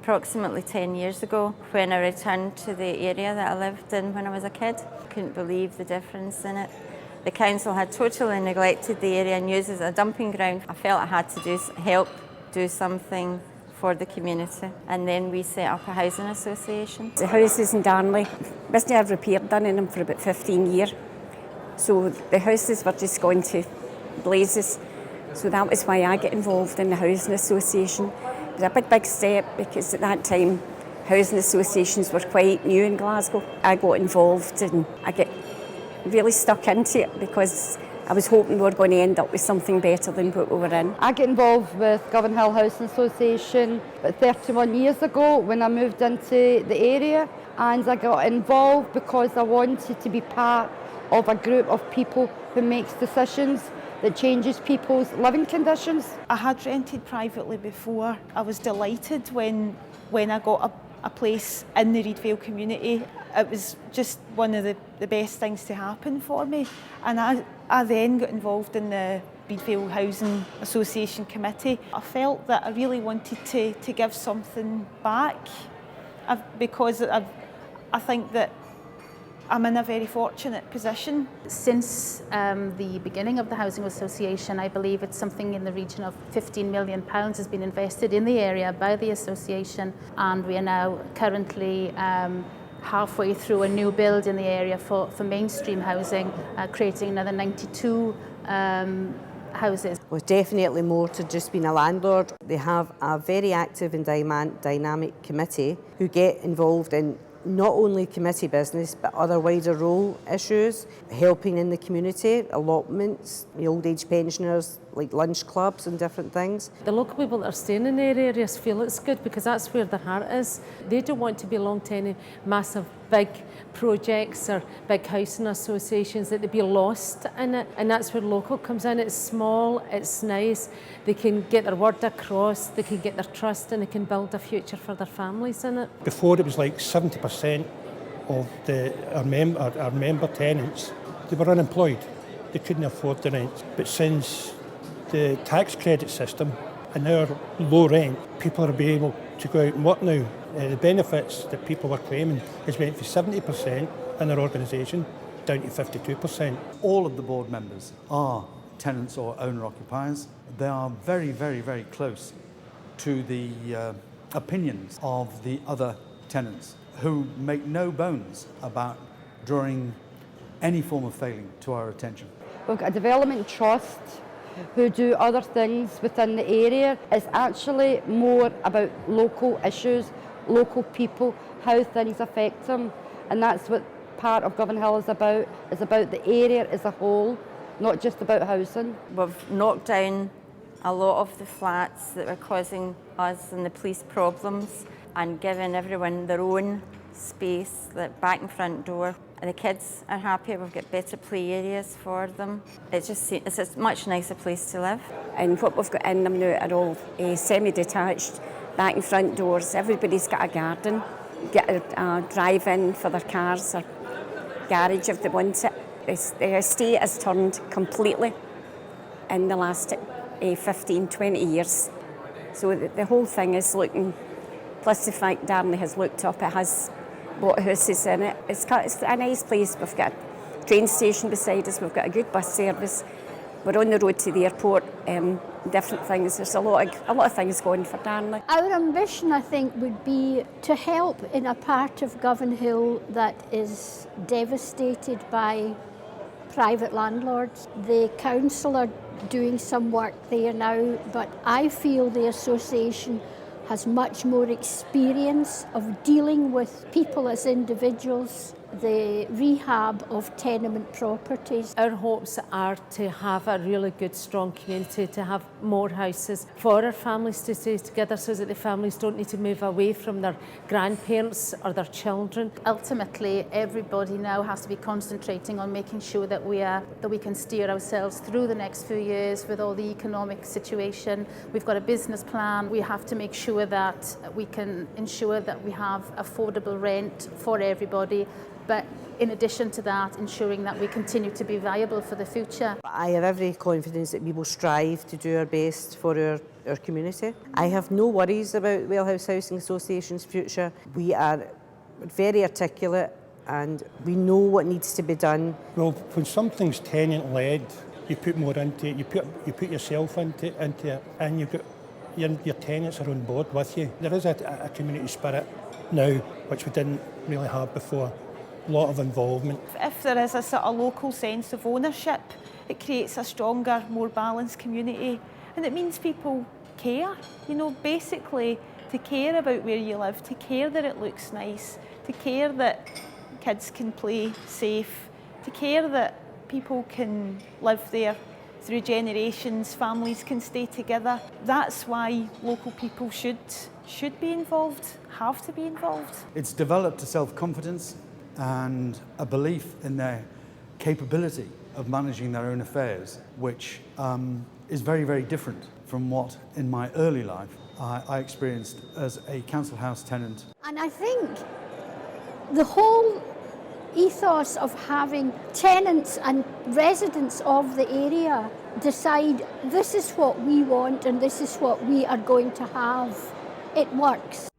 approximately 10 years ago when I returned to the area that I lived in when I was a kid. I couldn't believe the difference in it. The council had totally neglected the area and used it as a dumping ground. I felt I had to help do something for the community, and then we set up a housing association. The houses in Darnley wasn't have repair done in them for about 15 years, so the houses were just going to blazes. So that was why I got involved in the housing association. It was a big step because at that time housing associations were quite new in Glasgow. I got involved and I got really stuck into it because I was hoping we were going to end up with something better than what we were in. I got involved with Govanhill Housing Association about 31 years ago when I moved into the area, and I got involved because I wanted to be part of a group of people who makes decisions that changes people's living conditions. I had rented privately before. I was delighted when I got a place in the Reidvale community. It was just one of the best things to happen for me. And I then got involved in the Reidvale Housing Association Committee. I felt that I really wanted to give something back because I think that I'm in a very fortunate position. Since the beginning of the Housing Association, I believe it's something in the region of £15 million has been invested in the area by the association, and we are now currently halfway through a new build in the area for mainstream housing, creating another 92 houses. Well, definitely more to just being a landlord. They have a very active and dynamic committee who get involved in not only committee business but other wider role issues, helping in the community, allotments, the old age pensioners, like lunch clubs and different things. The local people that are staying in their areas feel it's good because that's where their heart is. They don't want to belong to any massive big projects or big housing associations, that they be lost in it, and that's where local comes in. It's small, it's nice, they can get their word across, they can get their trust, and they can build a future for their families in it. Before it was like 70% of our member tenants, they were unemployed, they couldn't afford the rent. But since the tax credit system and our low rent, people are being able to go out and work now. The benefits that people were claiming has went from 70% in our organisation down to 52%. All of the board members are tenants or owner-occupiers. They are very, very, very close to the opinions of the other tenants, who make no bones about drawing any form of failing to our attention. We've got a development trust who do other things within the area. It's actually more about local issues, local people, how things affect them, and that's what part of Govanhill is about. It's about the area as a whole, not just about housing. We've knocked down a lot of the flats that were causing us and the police problems and given everyone their own space, like back and front door. The kids are happy, we've got better play areas for them. It's a much nicer place to live. And what we've got in them now are all semi-detached, back and front doors. Everybody's got a garden, get a drive-in for their cars or garage if they want it. The estate has turned completely in the last 15, 20 years. So the whole thing is looking, plus the fact Darnley has looked up, it has bought houses in it. It's a nice place. We've got a train station beside us, we've got a good bus service. We're on the road to the airport, different things. There's a lot of things going for Darnley. Our ambition, I think, would be to help in a part of Govanhill that is devastated by private landlords. The council are doing some work there now, but I feel the association has much more experience of dealing with people as individuals, the rehab of tenement properties. Our hopes are to have a really good, strong community, to have more houses for our families to stay together so that the families don't need to move away from their grandparents or their children. Ultimately, everybody now has to be concentrating on making sure that we can steer ourselves through the next few years with all the economic situation. We've got a business plan. We have to make sure that we can ensure that we have affordable rent for everybody, but in addition to that, ensuring that we continue to be viable for the future. I have every confidence that we will strive to do our best for our community. I have no worries about Wellhouse Housing Association's future. We are very articulate and we know what needs to be done. Well, when something's tenant-led, you put more into it, you put yourself into it, and you've got your tenants are on board with you. There is a community spirit now, which we didn't really have before. A lot of involvement. If there is a sort of local sense of ownership, it creates a stronger, more balanced community, and it means people care. You know, basically to care about where you live, to care that it looks nice, to care that kids can play safe, to care that people can live there through generations, families can stay together. That's why local people should be involved, have to be involved. It's developed a self-confidence and a belief in their capability of managing their own affairs, which is very, very different from what in my early life I experienced as a council house tenant. And I think the whole ethos of having tenants and residents of the area decide this is what we want and this is what we are going to have, it works.